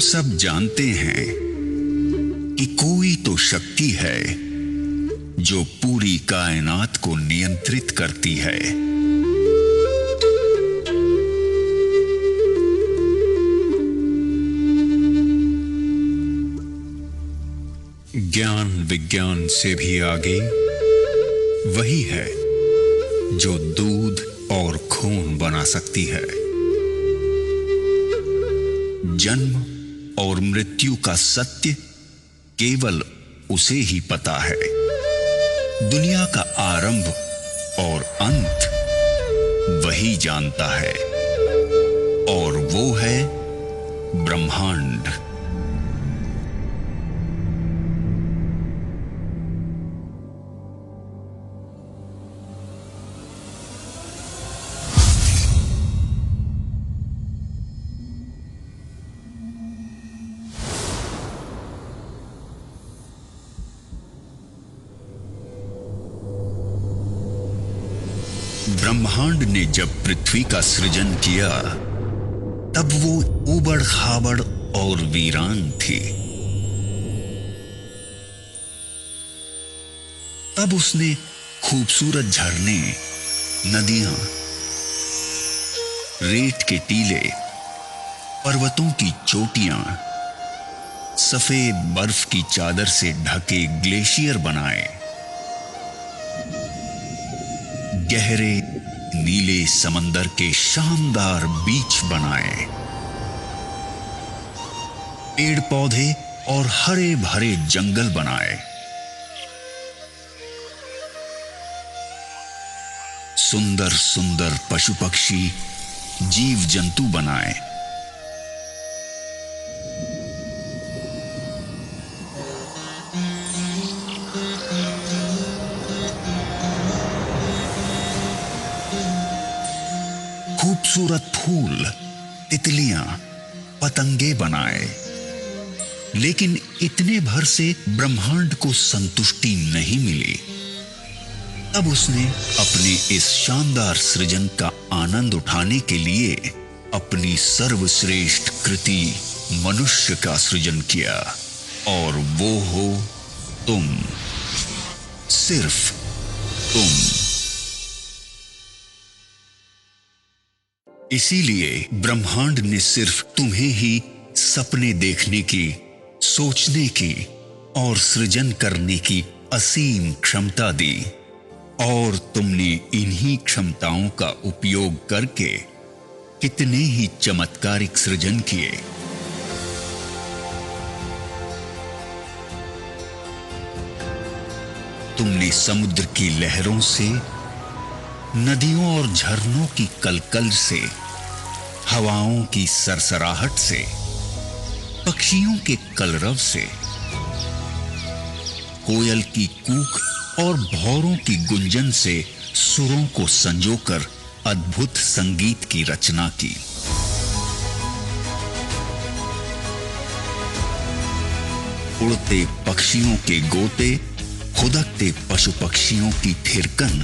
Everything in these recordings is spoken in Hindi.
सब जानते हैं कि कोई तो शक्ति है जो पूरी कायनात को नियंत्रित करती है। ज्ञान विज्ञान से भी आगे वही है जो दूध और खून बना सकती है। जन्म और मृत्यु का सत्य केवल उसे ही पता है। दुनिया का आरंभ और अंत वही जानता है, और वो है ब्रह्मांड। ब्रह्मांड ने जब पृथ्वी का सृजन किया तब वो उबड़ खाबड़ और वीरान थी। तब उसने खूबसूरत झरने, नदियां, रेत के टीले, पर्वतों की चोटियां, सफेद बर्फ की चादर से ढके ग्लेशियर बनाए, गहरे नीले समंदर के शानदार बीच बनाए, पेड़ पौधे और हरे भरे जंगल बनाए, सुंदर सुंदर पशु पक्षी, जीव जंतु बनाए, खूबसूरत फूल, तितलियां, पतंगे बनाए। लेकिन इतने भर से ब्रह्मांड को संतुष्टि नहीं मिली। तब उसने अपने इस शानदार सृजन का आनंद उठाने के लिए अपनी सर्वश्रेष्ठ कृति मनुष्य का सृजन किया, और वो हो तुम, सिर्फ तुम। इसीलिए ब्रह्मांड ने सिर्फ तुम्हें ही सपने देखने की, सोचने की और सृजन करने की असीम क्षमता दी, और तुमने इन्हीं क्षमताओं का उपयोग करके कितने ही चमत्कारिक सृजन किए। तुमने समुद्र की लहरों से, नदियों और झरनों की कलकल से, हवाओं की सरसराहट से, पक्षियों के कलरव से, कोयल की कूक और भौरों की गुंजन से सुरों को संजोकर अद्भुत संगीत की रचना की। उड़ते पक्षियों के गोते, खुदकते पशु पक्षियों की थिरकन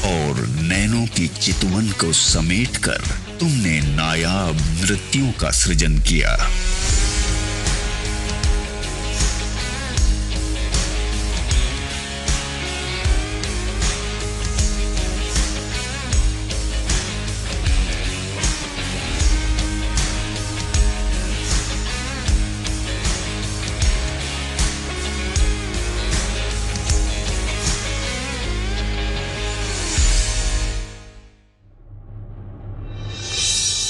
और नैनों की चितवन को समेटकर तुमने नायाब नृत्यों का सृजन किया।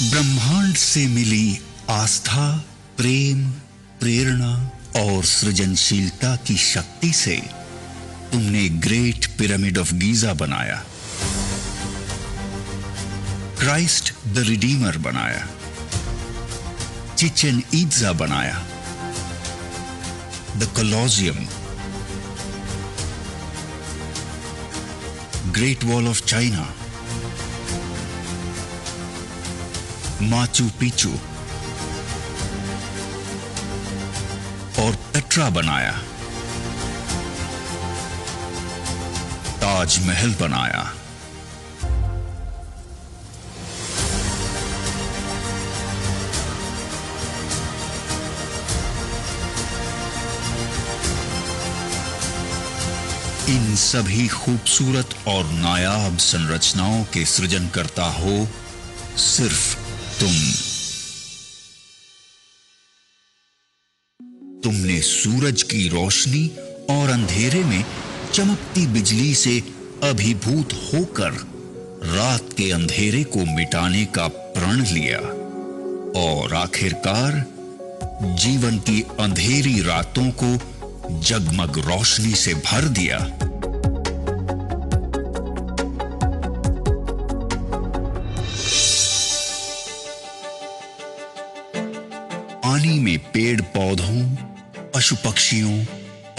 ब्रह्मांड से मिली आस्था, प्रेम, प्रेरणा और सृजनशीलता की शक्ति से तुमने ग्रेट पिरामिड ऑफ गीजा बनाया, क्राइस्ट द रिडीमर बनाया, चिचेन इत्जा बनाया, the Colosseum, great wall of China, Machu Picchu और पेट्रा बनाया, ताजमहल बनाया। इन सभी खूबसूरत और नायाब संरचनाओं के सृजन करता हो सिर्फ तुम। तुमने सूरज की रोशनी और अंधेरे में चमकती बिजली से अभिभूत होकर रात के अंधेरे को मिटाने का प्रण लिया और आखिरकार जीवन की अंधेरी रातों को जगमग रोशनी से भर दिया। पानी में पेड़ पौधों, पशु पक्षियों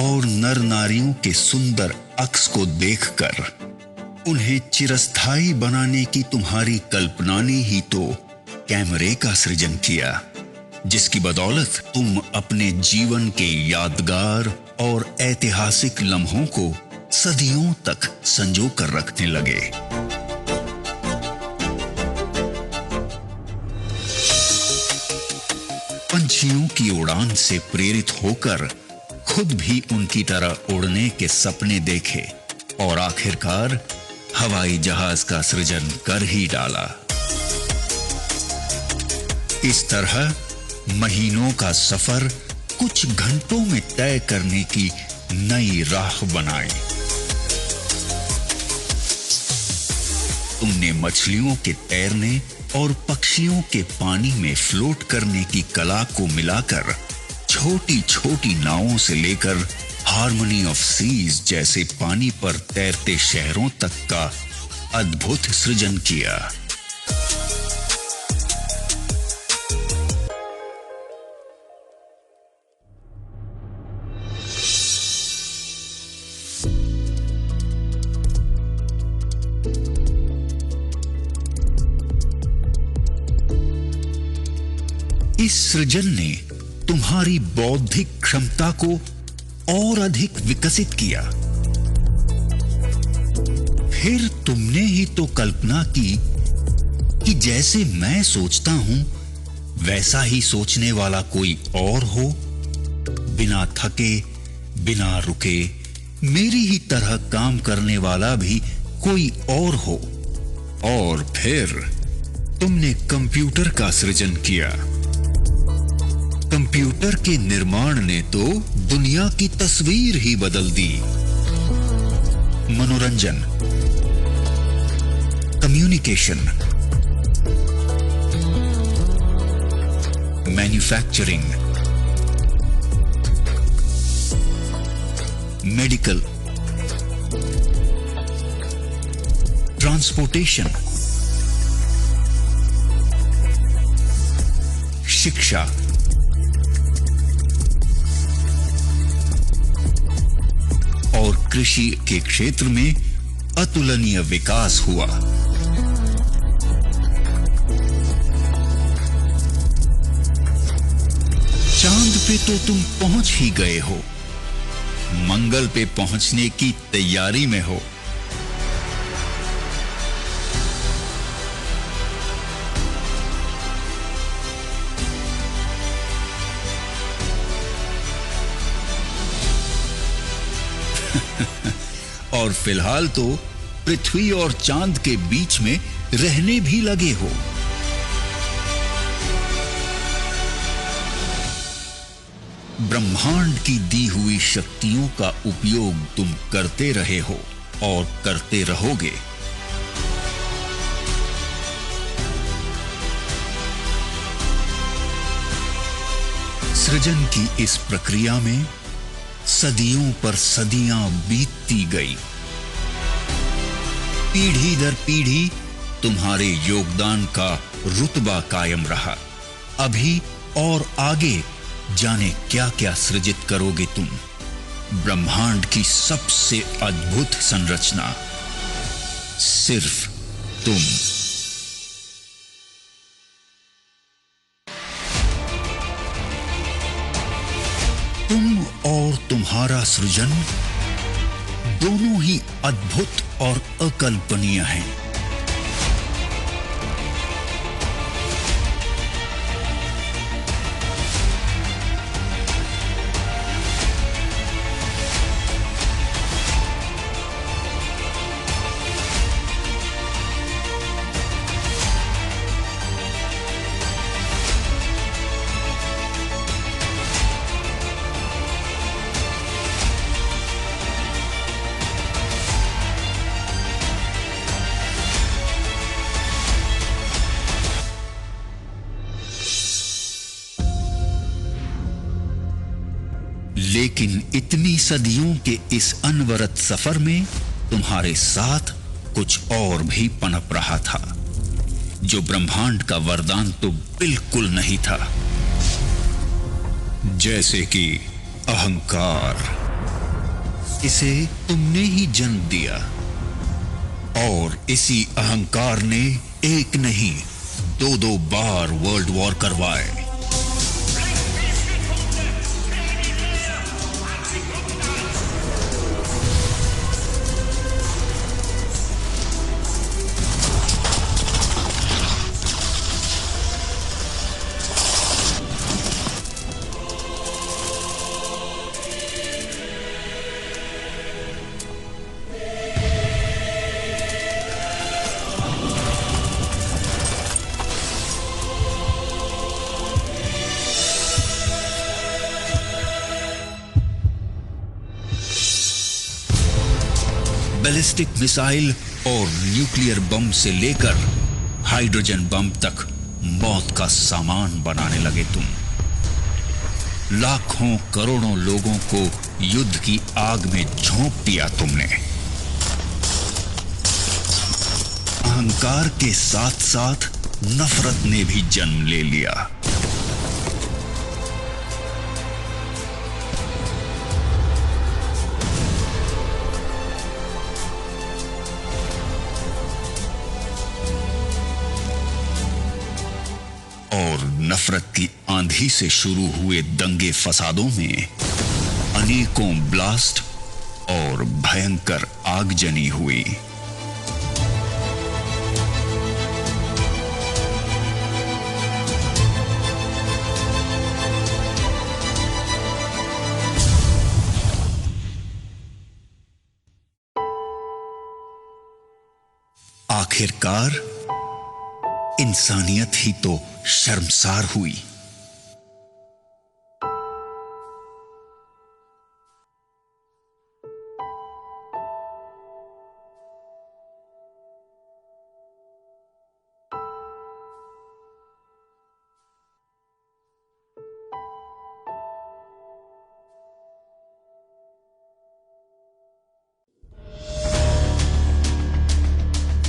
और नर नारियों के सुंदर अक्स को देखकर उन्हें चिरस्थायी बनाने की तुम्हारी कल्पना ने ही तो कैमरे का सृजन किया, जिसकी बदौलत तुम अपने जीवन के यादगार और ऐतिहासिक लम्हों को सदियों तक संजो कर रखने लगे। पंछियों की उड़ान से प्रेरित होकर खुद भी उनकी तरह उड़ने के सपने देखे और आखिरकार हवाई जहाज का सृजन कर ही डाला। इस तरह महीनों का सफर कुछ घंटों में तय करने की नई राह बनाई। तुमने मछलियों के तैरने और पक्षियों के पानी में फ्लोट करने की कला को मिलाकर छोटी छोटी नावों से लेकर हार्मनी ऑफ सीज जैसे पानी पर तैरते शहरों तक का अद्भुत सृजन किया। इस सृजन ने तुम्हारी बौद्धिक क्षमता को और अधिक विकसित किया। फिर तुमने ही तो कल्पना की कि जैसे मैं सोचता हूं वैसा ही सोचने वाला कोई और हो, बिना थके, बिना रुके, मेरी ही तरह काम करने वाला भी कोई और हो। और फिर तुमने कंप्यूटर का सृजन किया। कंप्यूटर के निर्माण ने तो दुनिया की तस्वीर ही बदल दी। मनोरंजन, कम्युनिकेशन, मैन्युफैक्चरिंग, मेडिकल, ट्रांसपोर्टेशन, शिक्षा, और कृषि के क्षेत्र में अतुलनीय विकास हुआ। चांद पे तो तुम पहुंच ही गए हो, मंगल पे पहुंचने की तैयारी में हो। और फिलहाल तो पृथ्वी और चांद के बीच में रहने भी लगे हो। ब्रह्मांड की दी हुई शक्तियों का उपयोग तुम करते रहे हो और करते रहोगे। सृजन की इस प्रक्रिया में सदियों पर सदियां बीतती गई। पीढ़ी दर पीढ़ी तुम्हारे योगदान का रुतबा कायम रहा। अभी और आगे जाने क्या क्या सृजित करोगे तुम। ब्रह्मांड की सबसे अद्भुत संरचना सिर्फ तुम। तुम और तुम्हारा सृजन दोनों ही अद्भुत और अकल्पनीय हैं। लेकिन इतनी सदियों के इस अनवरत सफर में तुम्हारे साथ कुछ और भी पनप रहा था, जो ब्रह्मांड का वरदान तो बिल्कुल नहीं था। जैसे कि अहंकार, इसे तुमने ही जन्म दिया और इसी अहंकार ने एक नहीं दो बार वर्ल्ड वॉर करवाए। बैलिस्टिक मिसाइल और न्यूक्लियर बम से लेकर हाइड्रोजन बम तक मौत का सामान बनाने लगे तुम। लाखों करोड़ों लोगों को युद्ध की आग में झोंक दिया तुमने। अहंकार के साथ साथ नफरत ने भी जन्म ले लिया। और नफरत की आंधी से शुरू हुए दंगे फसादों में अनेकों ब्लास्ट और भयंकर आगजनी हुई। आखिरकार इंसानियत ही तो शर्मसार हुई।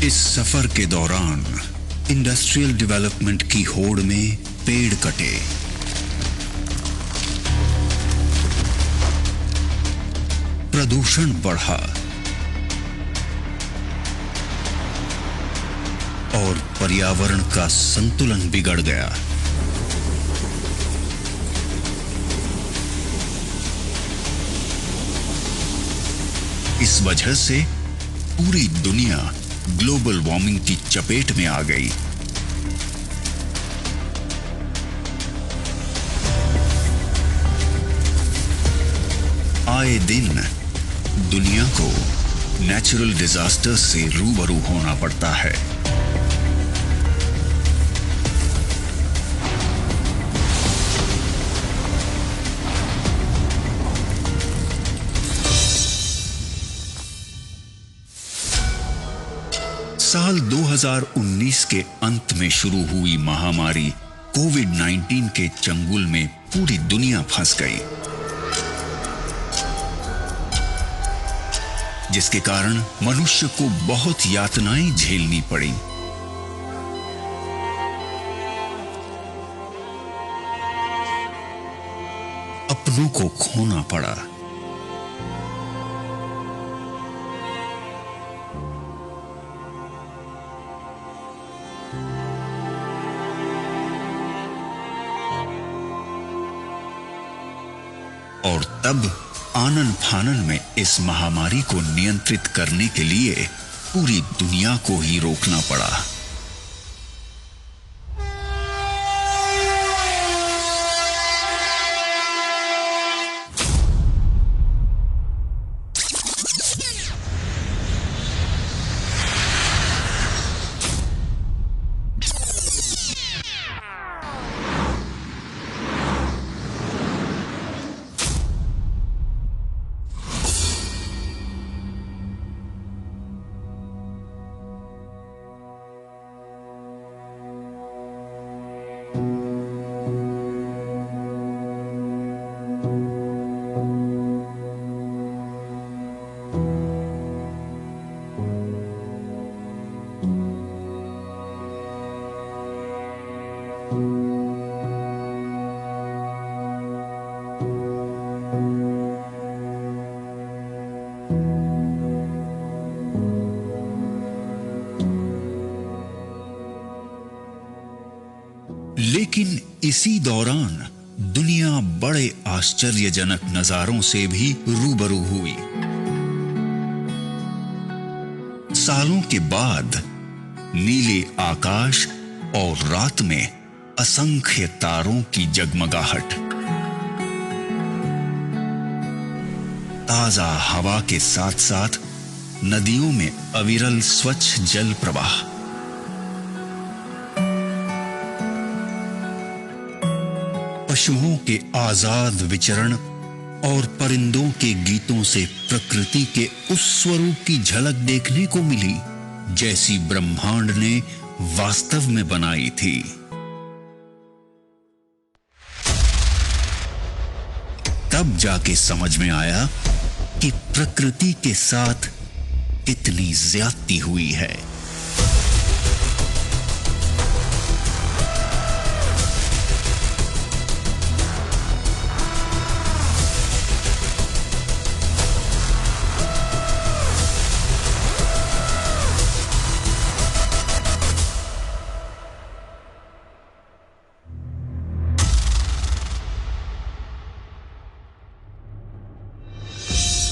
इस सफर के दौरान इंडस्ट्रियल डेवलपमेंट की होड़ में पेड़ कटे, प्रदूषण बढ़ा और पर्यावरण का संतुलन बिगड़ गया। इस वजह से पूरी दुनिया ग्लोबल वार्मिंग की चपेट में आ गई। आए दिन दुनिया को नेचुरल डिजास्टर से रूबरू होना पड़ता है। साल 2019 के अंत में शुरू हुई महामारी कोविड-19 के चंगुल में पूरी दुनिया फंस गई, जिसके कारण मनुष्य को बहुत यातनाएं झेलनी पड़ी। अपनों को खोना पड़ा। और तब आनन फानन में इस महामारी को नियंत्रित करने के लिए पूरी दुनिया को ही रोकना पड़ा। लेकिन इसी दौरान दुनिया बड़े आश्चर्यजनक नजारों से भी रूबरू हुई। सालों के बाद नीले आकाश और रात में असंख्य तारों की जगमगाहट, ताजा हवा के साथ साथ नदियों में अविरल स्वच्छ जल प्रवाह, पशुओं के आजाद विचरण और परिंदों के गीतों से प्रकृति के उस स्वरूप की झलक देखने को मिली जैसी ब्रह्मांड ने वास्तव में बनाई थी। तब जाके समझ में आया कि प्रकृति के साथ कितनी ज्यादती हुई है।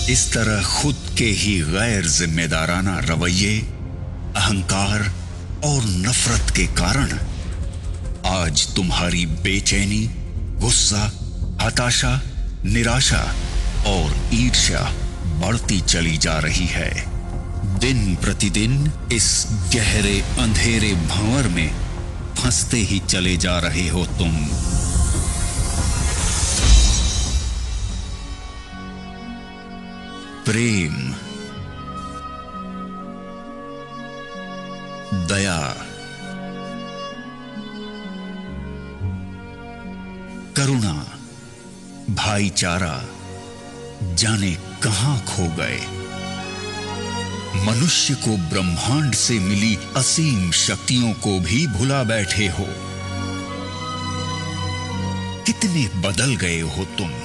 इस तरह खुद के ही गैर जिम्मेदाराना रवैये, अहंकार और नफरत के कारण आज तुम्हारी बेचैनी, गुस्सा, हताशा, निराशा और ईर्ष्या बढ़ती चली जा रही है। दिन प्रतिदिन इस गहरे अंधेरे भंवर में फंसते ही चले जा रहे हो तुम। प्रेम, दया, करुणा, भाईचारा जाने कहां खो गए। मनुष्य को ब्रह्मांड से मिली असीम शक्तियों को भी भुला बैठे हो। कितने बदल गए हो तुम।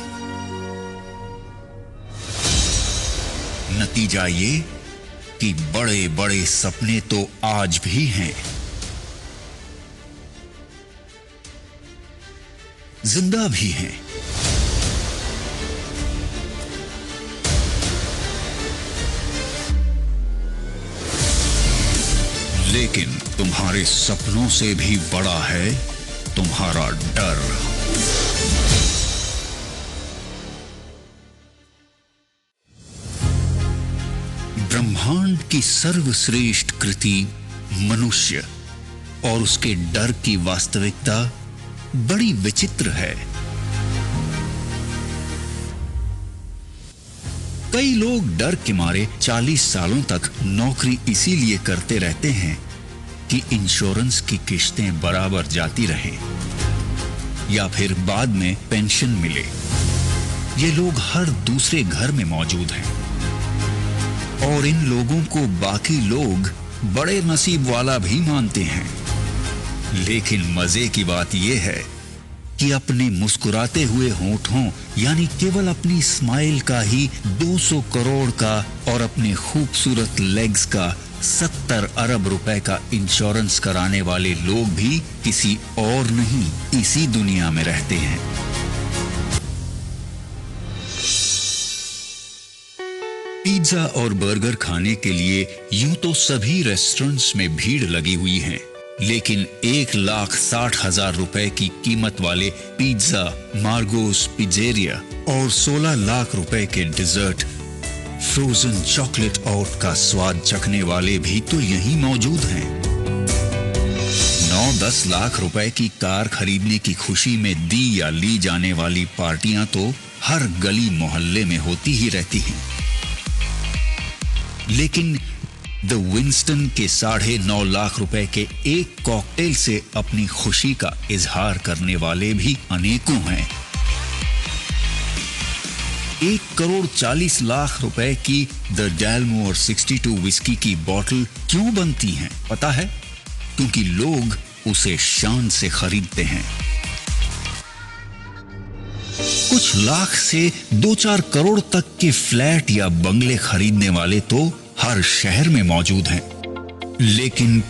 नतीजा ये कि बड़े बड़े सपने तो आज भी हैं, जिंदा भी हैं, लेकिन तुम्हारे सपनों से भी बड़ा है तुम्हारा डर। ब्रह्मांड की सर्वश्रेष्ठ कृति मनुष्य और उसके डर की वास्तविकता बड़ी विचित्र है। कई लोग डर के मारे 40 सालों तक नौकरी इसीलिए करते रहते हैं कि इंश्योरेंस की किश्तें बराबर जाती रहें या फिर बाद में पेंशन मिले। ये लोग हर दूसरे घर में मौजूद हैं और इन लोगों को बाकी लोग बड़े नसीब वाला भी मानते हैं। लेकिन मजे की बात यह है कि अपने मुस्कुराते हुए होंठों यानी केवल अपनी स्माइल का ही 200 करोड़ का और अपने खूबसूरत लेग्स का 70 अरब रुपए का इंश्योरेंस कराने वाले लोग भी किसी और नहीं इसी दुनिया में रहते हैं। पिज्जा और बर्गर खाने के लिए यूं तो सभी रेस्टोरेंट्स में भीड़ लगी हुई है, लेकिन 1,60,000 रुपए की कीमत वाले पिज्जा, मार्गोस पिज़्ज़ेरिया और 16 लाख रुपए के डिजर्ट, फ्रोजन चॉकलेट आउट का स्वाद चखने वाले भी तो यहीं मौजूद हैं। 9-10 लाख रुपए की कार खरीदने की खुशी में दी या ली जाने वाली पार्टियां तो हर गली मोहल्ले में होती ही रहती हैं। लेकिन द विंस्टन के 9.5 लाख रुपए के एक कॉकटेल से अपनी खुशी का इजहार करने वाले भी अनेकों हैं। 1,40 लाख रुपए की द डैलमोर 62 विस्की की बोतल क्यों बनती हैं पता है? क्योंकि लोग उसे शान से खरीदते हैं। कुछ लाख से 2-4 करोड़ तक के फ्लैट या बंगले खरीदने वाले तो हर शहर में मौजूद हैं। लेकिन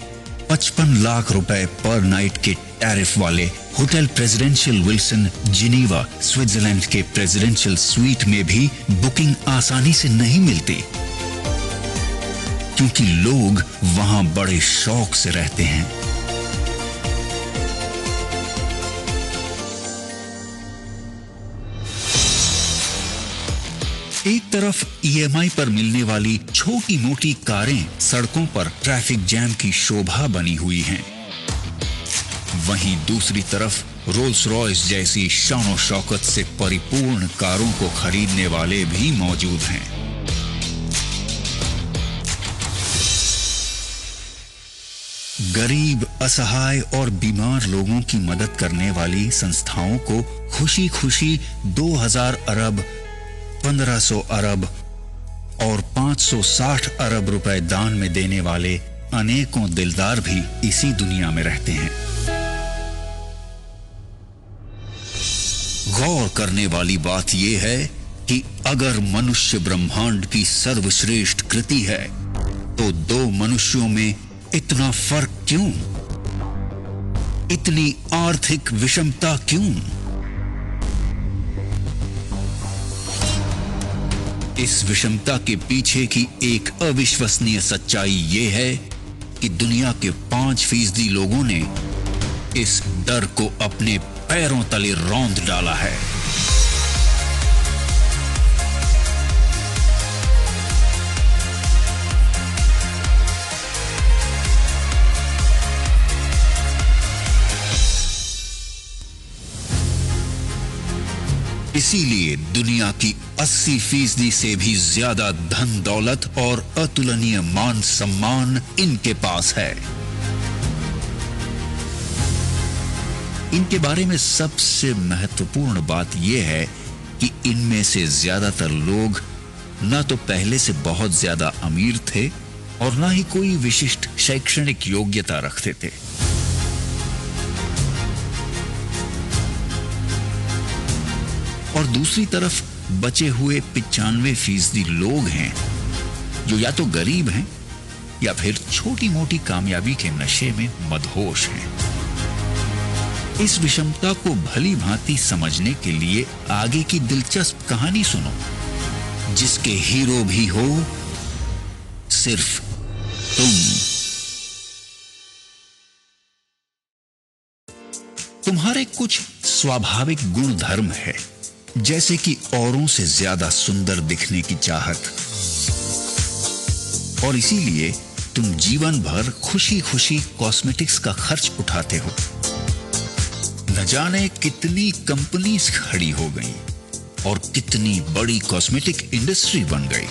55 लाख रुपए पर नाइट के टैरिफ वाले hotel presidential Wilson Geneva Switzerland के प्रेसिडेंशियल स्वीट में भी बुकिंग आसानी से नहीं मिलती, क्योंकि लोग वहां बड़े शौक से रहते हैं। एक तरफ ईएमआई पर मिलने वाली छोटी मोटी कारें सड़कों पर ट्रैफिक जैम की शोभा बनी हुई हैं, वहीं दूसरी तरफ रोल्स रॉयस जैसी शान और शौकत से परिपूर्ण कारों को खरीदने वाले भी मौजूद हैं। गरीब, असहाय और बीमार लोगों की मदद करने वाली संस्थाओं को खुशी खुशी 2000 अरब, 1500 अरब और 560 अरब रुपए दान में देने वाले अनेकों दिलदार भी इसी दुनिया में रहते हैं। गौर करने वाली बात यह है कि अगर मनुष्य ब्रह्मांड की सर्वश्रेष्ठ कृति है, तो दो मनुष्यों में इतना फर्क क्यों? इतनी आर्थिक विषमता क्यों? इस विषमता के पीछे की एक अविश्वसनीय सच्चाई यह है कि दुनिया के 5% लोगों ने इस डर को अपने पैरों तले रौंद डाला है। इसीलिए दुनिया की 80% से भी ज्यादा धन दौलत और अतुलनीय मान सम्मान इनके पास है। इनके बारे में सबसे महत्वपूर्ण बात यह है कि इनमें से ज्यादातर लोग ना तो पहले से बहुत ज्यादा अमीर थे और ना ही कोई विशिष्ट शैक्षणिक योग्यता रखते थे। और दूसरी तरफ बचे हुए 95% लोग हैं जो या तो गरीब हैं या फिर छोटी मोटी कामयाबी के नशे में मदहोश हैं। इस विषमता को भली भांति समझने के लिए आगे की दिलचस्प कहानी सुनो, जिसके हीरो भी हो सिर्फ तुम। तुम्हारे कुछ स्वाभाविक गुण धर्म है, जैसे कि औरों से ज्यादा सुंदर दिखने की चाहत, और इसीलिए तुम जीवन भर खुशी खुशी कॉस्मेटिक्स का खर्च उठाते हो। न जाने कितनी कंपनीज खड़ी हो गई और कितनी बड़ी कॉस्मेटिक इंडस्ट्री बन गई।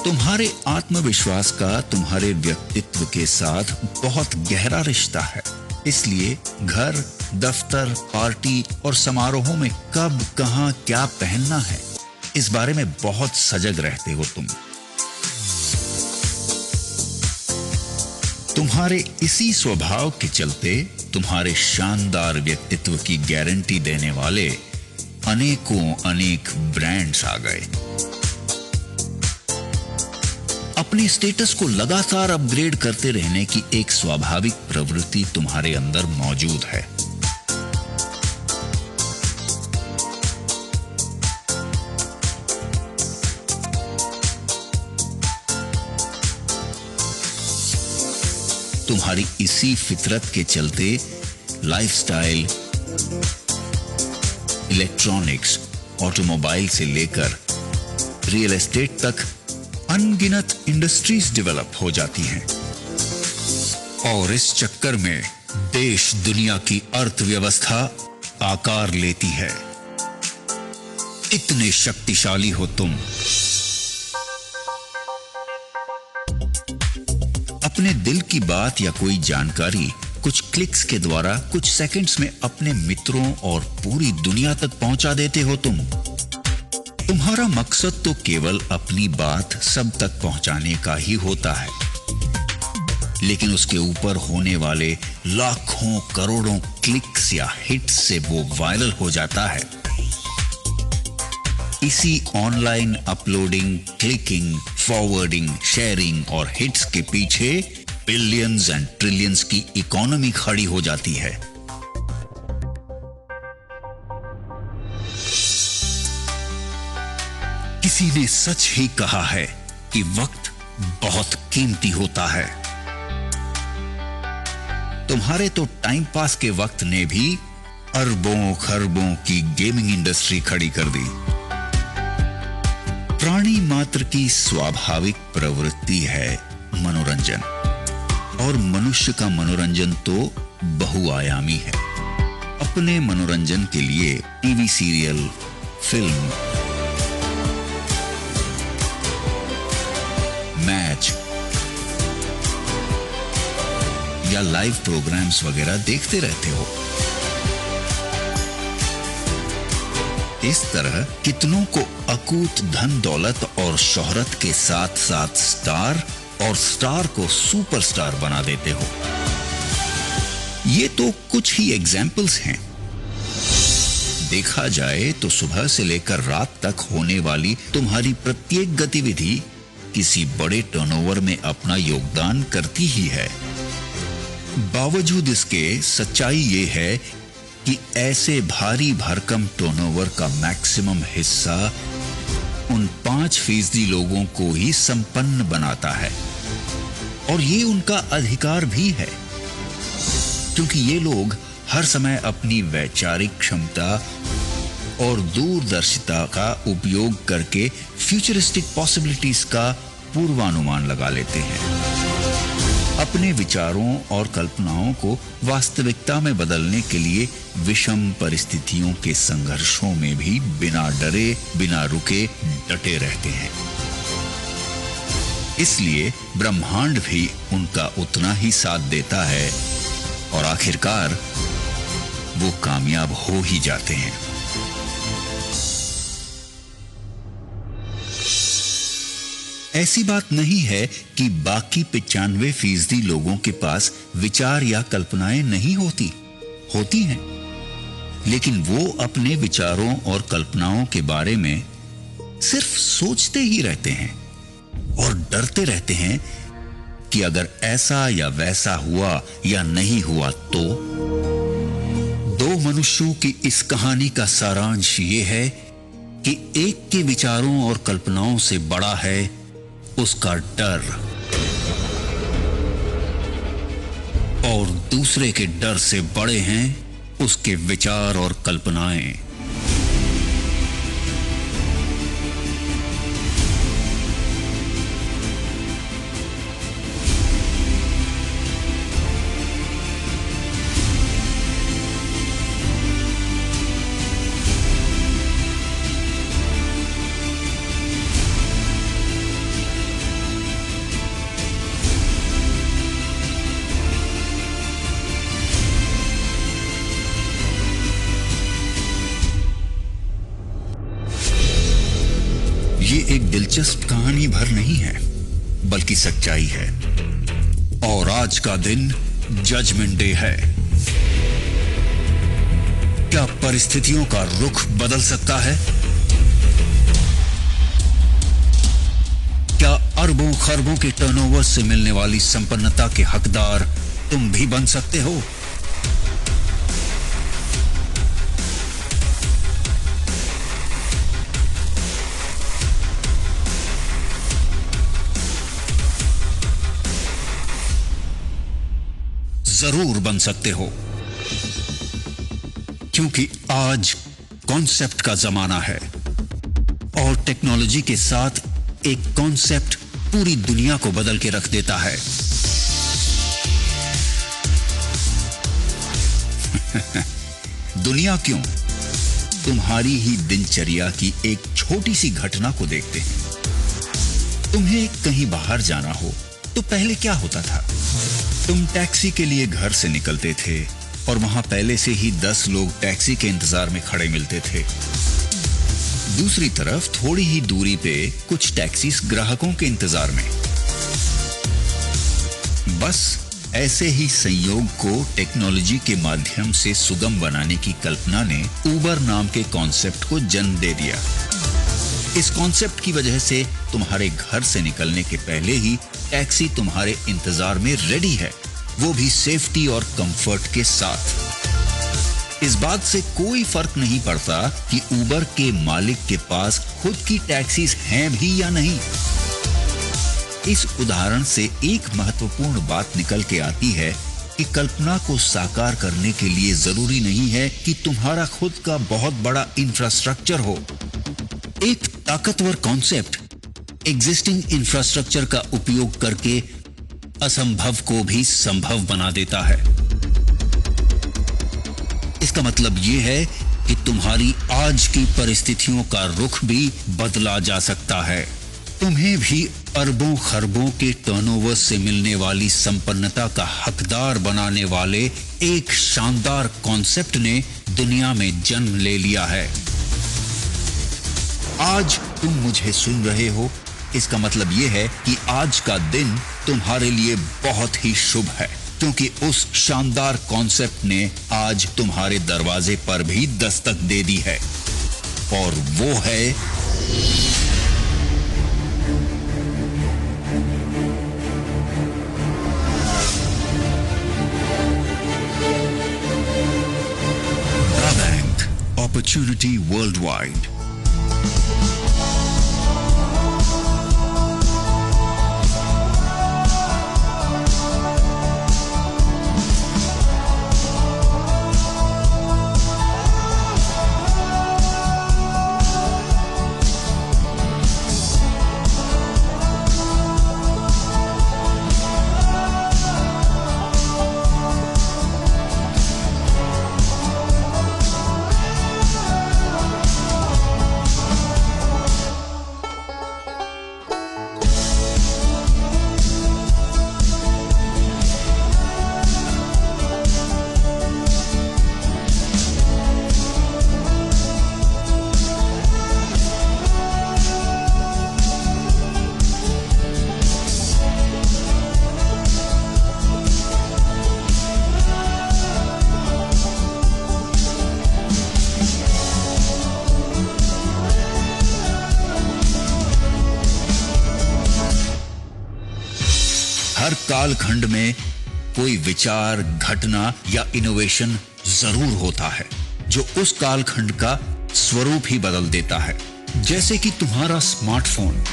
तुम्हारे आत्मविश्वास का तुम्हारे व्यक्तित्व के साथ बहुत गहरा रिश्ता है। इसलिए घर, दफ्तर, पार्टी और समारोहों में कब, कहां, क्या पहनना है, इस बारे में बहुत सजग रहते हो तुम। तुम्हारे इसी स्वभाव के चलते तुम्हारे शानदार व्यक्तित्व की गारंटी देने वाले अनेकों अनेक ब्रांड्स आ गए। अपने स्टेटस को लगातार अपग्रेड करते रहने की एक स्वाभाविक प्रवृत्ति तुम्हारे अंदर मौजूद है। तुम्हारी इसी फितरत के चलते लाइफस्टाइल, इलेक्ट्रॉनिक्स, ऑटोमोबाइल से लेकर रियल एस्टेट तक अनगिनत इंडस्ट्रीज डेवलप हो जाती हैं। और इस चक्कर में देश दुनिया की अर्थव्यवस्था आकार लेती है। इतने शक्तिशाली हो तुम। अपने दिल की बात या कोई जानकारी कुछ क्लिक्स के द्वारा कुछ सेकंड्स में अपने मित्रों और पूरी दुनिया तक पहुंचा देते हो तुम। तुम्हारा मकसद तो केवल अपनी बात सब तक पहुंचाने का ही होता है। लेकिन उसके ऊपर होने वाले लाखों करोड़ों क्लिक्स या हिट्स से वो वायरल हो जाता है। इसी online uploading, clicking, forwarding, sharing और हिट्स के पीछे बिलियंस एंड ट्रिलियंस की इकोनॉमी खड़ी हो जाती है। किसी ने सच ही कहा है कि वक्त बहुत कीमती होता है। तुम्हारे तो टाइम पास के वक्त ने भी अरबों खरबों की गेमिंग इंडस्ट्री खड़ी कर दी। प्राणी मात्र की स्वाभाविक प्रवृत्ति है मनोरंजन, और मनुष्य का मनोरंजन तो बहुआयामी है। अपने मनोरंजन के लिए टीवी सीरियल, फिल्म, मैच या लाइव प्रोग्राम्स वगैरह देखते रहते हो। इस तरह कितनों को अकूत धन दौलत और शोहरत के साथ साथ स्टार, और स्टार को सुपरस्टार बना देते हो। ये तो कुछ ही एग्जाम्पल्स हैं। देखा जाए तो सुबह से लेकर रात तक होने वाली तुम्हारी प्रत्येक गतिविधि किसी बड़े टर्नओवर में अपना योगदान करती ही है। बावजूद इसके सच्चाई ये है कि ऐसे भारी भरकम टर्नओवर का मैक्सिमम हिस्सा उन 5% लोगों को ही संपन्न बनाता है, और ये उनका अधिकार भी है, क्योंकि ये लोग हर समय अपनी वैचारिक क्षमता और दूरदर्शिता का उपयोग करके फ्यूचरिस्टिक पॉसिबिलिटीज का पूर्वानुमान लगा लेते हैं। अपने विचारों और कल्पनाओं को वास्तविकता में बदलने के लिए विषम परिस्थितियों के संघर्षों में भी बिना डरे, बिना रुके डटे रहते हैं। इसलिए ब्रह्मांड भी उनका उतना ही साथ देता है, और आखिरकार वो कामयाब हो ही जाते हैं। ऐसी बात नहीं है कि बाकी 95% लोगों के पास विचार या कल्पनाएं नहीं होती हैं, लेकिन वो अपने विचारों और कल्पनाओं के बारे में सिर्फ सोचते ही रहते हैं और डरते रहते हैं कि अगर ऐसा या वैसा हुआ या नहीं हुआ तो। दो मनुष्यों की इस कहानी का सारांश ये है कि एक के विचारों और कल्पनाओं से बड़ा है उसका डर, और दूसरे के डर से बड़े हैं उसके विचार और कल्पनाएं। ये एक दिलचस्प कहानी भर नहीं है, बल्कि सच्चाई है। और आज का दिन जजमेंट डे है। क्या परिस्थितियों का रुख बदल सकता है? क्या अरबों खरबों के टर्नओवर से मिलने वाली संपन्नता के हकदार तुम भी बन सकते हो? जरूर बन सकते हो, क्योंकि आज कॉन्सेप्ट का जमाना है, और टेक्नोलॉजी के साथ एक कॉन्सेप्ट पूरी दुनिया को बदल के रख देता है। दुनिया क्यों? तुम्हारी ही दिनचर्या की एक छोटी सी घटना को देखते हैं। तुम्हें कहीं बाहर जाना हो तो पहले क्या होता था? तुम टैक्सी के लिए घर से निकलते थे और वहां पहले से ही 10 लोग टैक्सी के इंतजार में खड़े मिलते थे। दूसरी तरफ थोड़ी ही दूरी पे कुछ टैक्सीज ग्राहकों के इंतजार में। बस ऐसे ही संयोग को टेक्नोलॉजी के माध्यम से सुगम बनाने की कल्पना ने उबर नाम के कॉन्सेप्ट को जन्म दे दिया। इस कॉन्सेप्ट की वजह से तुम्हारे घर से निकलने के पहले ही टैक्सी तुम्हारे इंतजार में रेडी है, वो भी सेफ्टी और कंफर्ट के साथ। इस बात से कोई फर्क नहीं पड़ता कि उबर के मालिक के पास खुद की टैक्सीज हैं भी या नहीं। इस उदाहरण से एक महत्वपूर्ण बात निकल के आती है कि कल्पना को साकार करने के लिए जरूरी नहीं है कि तुम्हारा खुद का बहुत बड़ा इंफ्रास्ट्रक्चर हो। एक ताकतवर कॉन्सेप्ट एग्जिस्टिंग इंफ्रास्ट्रक्चर का उपयोग करके असंभव को भी संभव बना देता है। इसका मतलब यह है कि तुम्हारी आज की परिस्थितियों का रुख भी बदला जा सकता है। तुम्हें भी अरबों खरबों के टर्नओवर से मिलने वाली संपन्नता का हकदार बनाने वाले एक शानदार कॉन्सेप्ट ने दुनिया में जन्म ले लिया है। आज तुम मुझे सुन रहे हो, इसका मतलब यह है कि आज का दिन तुम्हारे लिए बहुत ही शुभ है, क्योंकि उस शानदार कॉन्सेप्ट ने आज तुम्हारे दरवाजे पर भी दस्तक दे दी है, और वो है दा बैंक, opportunity worldwide। हर कालखंड में कोई विचार, घटना या इनोवेशन जरूर होता है जो उस कालखंड का स्वरूप ही बदल देता है। जैसे कि तुम्हारा स्मार्टफोन,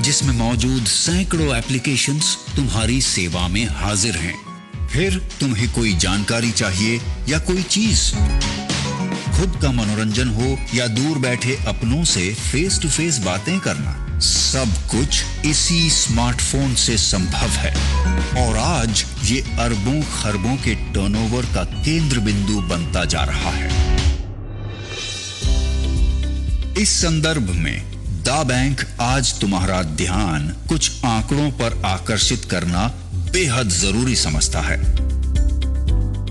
जिसमें मौजूद सैकड़ों एप्लीकेशंस तुम्हारी सेवा में हाजिर हैं। फिर तुम्हें कोई जानकारी चाहिए या कोई चीज, खुद का मनोरंजन हो या दूर बैठे अपनों से फेस टू फेस बातें करना, सब कुछ इसी स्मार्टफोन से संभव है। और आज ये अरबों खरबों के टर्नओवर का केंद्र बिंदु बनता जा रहा है। इस संदर्भ में दा बैंक आज तुम्हारा ध्यान कुछ आंकड़ों पर आकर्षित करना बेहद जरूरी समझता है।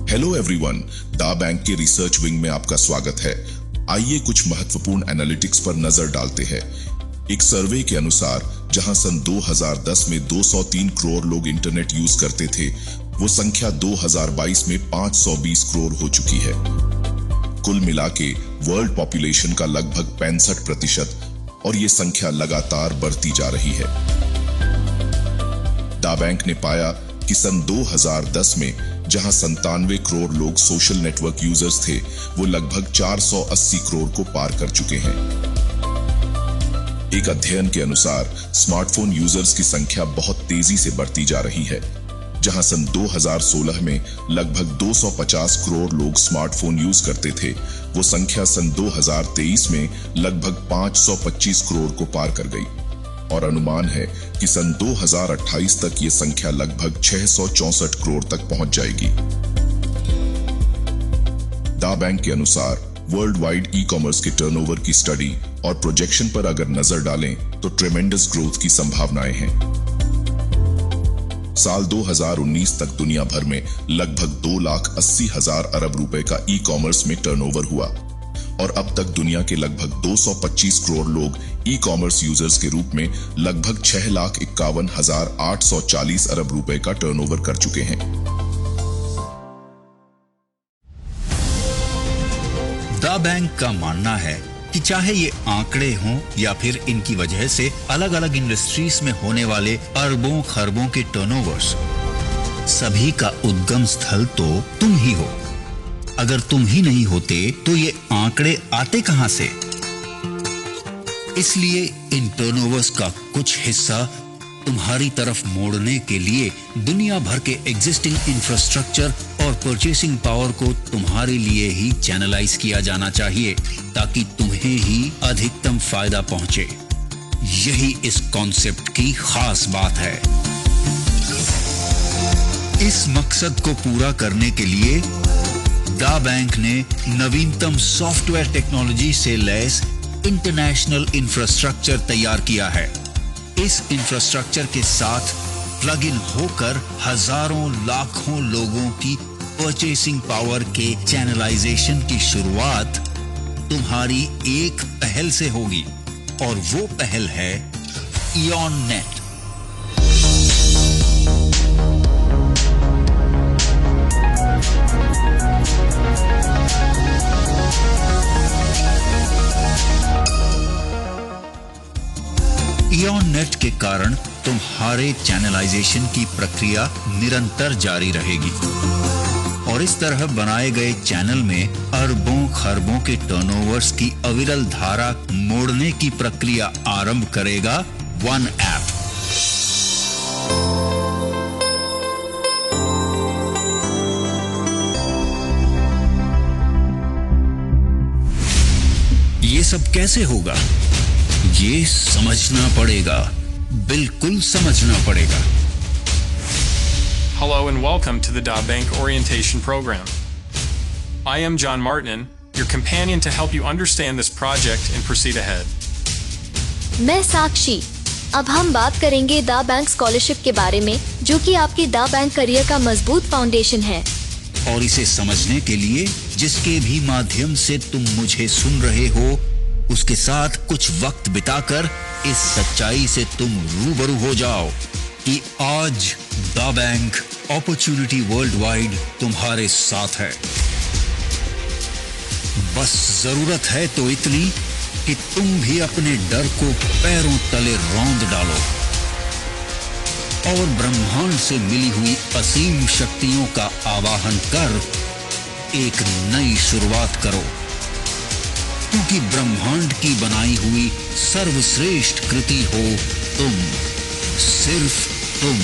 हेलो एवरीवन, दा बैंक के रिसर्च विंग में आपका स्वागत है। आइए कुछ महत्वपूर्ण एनालिटिक्स पर नजर डालते हैं। एक सर्वे के अनुसार जहां सन 2010 में 203 करोड़ लोग इंटरनेट यूज करते थे, वो संख्या 2022 में 520 करोड़ हो चुकी है। कुल मिला के वर्ल्ड पॉपुलेशन का लगभग 65%, और ये संख्या लगातार बढ़ती जा रही है। दा बैंक ने पाया कि सन 2010 में जहां 97 करोड़ लोग सोशल नेटवर्क यूजर्स थे, वो लगभग 480 करोड़ को पार कर चुके हैं। एक अध्ययन के अनुसार स्मार्टफोन यूजर्स की संख्या बहुत तेजी से बढ़ती जा रही है। जहां सन 2016 में लगभग 250 करोड़ लोग स्मार्टफोन यूज करते थे, वो संख्या सन 2023 में लगभग 525 करोड़ को पार कर गई, और अनुमान है कि सन 2028 तक ये संख्या लगभग 664 करोड़ तक पहुंच जाएगी। दा बैंक के अनुसार वर्ल्ड वाइड ई कॉमर्स के टर्नओवर की स्टडी और प्रोजेक्शन पर अगर नजर डालें तो ट्रेमेंडस ग्रोथ की संभावनाएं हैं। साल 2019 तक दुनिया भर में लगभग 2,80,000 अरब रुपए का ई कॉमर्स में टर्नओवर हुआ, और अब तक दुनिया के लगभग 225 करोड़ लोग ई कॉमर्स यूजर्स के रूप में लगभग 6,51,840 अरब रुपए का टर्नओवर कर चुके हैं। द बैंक का मानना है कि चाहे ये आंकड़े हों या फिर इनकी वजह से अलग अलग इंडस्ट्रीज में होने वाले अरबों खरबों के टर्नओवर्स, सभी का उद्गम स्थल तो तुम ही हो। अगर तुम ही नहीं होते तो ये आंकड़े आते कहां से? इसलिए इन टर्नओवर्स का कुछ हिस्सा तुम्हारी तरफ मोड़ने के लिए दुनिया भर के एग्जिस्टिंग इंफ्रास्ट्रक्चर और परचेसिंग पावर को तुम्हारे लिए ही चैनलाइज किया जाना चाहिए, ताकि तुम्हें ही अधिकतम फायदा पहुंचे। यही इस कॉन्सेप्ट की खास बात है। इस मकसद को पूरा करने के लिए द बैंक ने नवीनतम सॉफ्टवेयर टेक्नोलॉजी से लैस इंटरनेशनल इंफ्रास्ट्रक्चर तैयार किया है। इस इंफ्रास्ट्रक्चर के साथ प्लग इन होकर हजारों लाखों लोगों की परचेसिंग पावर के चैनलाइजेशन की शुरुआत तुम्हारी एक पहल से होगी, और वो पहल है इयॉन नेट। इयॉन नेट के कारण तुम्हारे चैनलाइजेशन की प्रक्रिया निरंतर जारी रहेगी, और इस तरह बनाए गए चैनल में अरबों खरबों के टर्नओवर्स की अविरल धारा मोड़ने की प्रक्रिया आरंभ करेगा वन ऐप। ये सब कैसे होगा? ये समझना पड़ेगा, बिल्कुल समझना पड़ेगा। Hello and welcome to the Da Bank Orientation Program. I am John Martin, your companion to help you understand this project and proceed ahead. मैं साक्षी। अब हम बात करेंगे दा बैंक स्कॉलरशिप के बारे में, जो कि आपके दा बैंक करियर का मजबूत फाउंडेशन है। और इसे समझने के लिए जिसके भी माध्यम से तुम मुझे सुन रहे हो, उसके साथ कुछ वक्त बिताकर इस सच्चाई से तुम रूबरू हो जाओ कि आज the bank opportunity world wide तुम्हारे साथ है। बस जरूरत है तो इतनी कि तुम भी अपने डर को पैरों तले रौंद डालो और ब्रह्मांड से मिली हुई असीम शक्तियों का आवाहन कर एक नई शुरुआत करो, क्योंकि ब्रह्मांड की बनाई हुई सर्वश्रेष्ठ कृति हो तुम, सिर्फ तुम।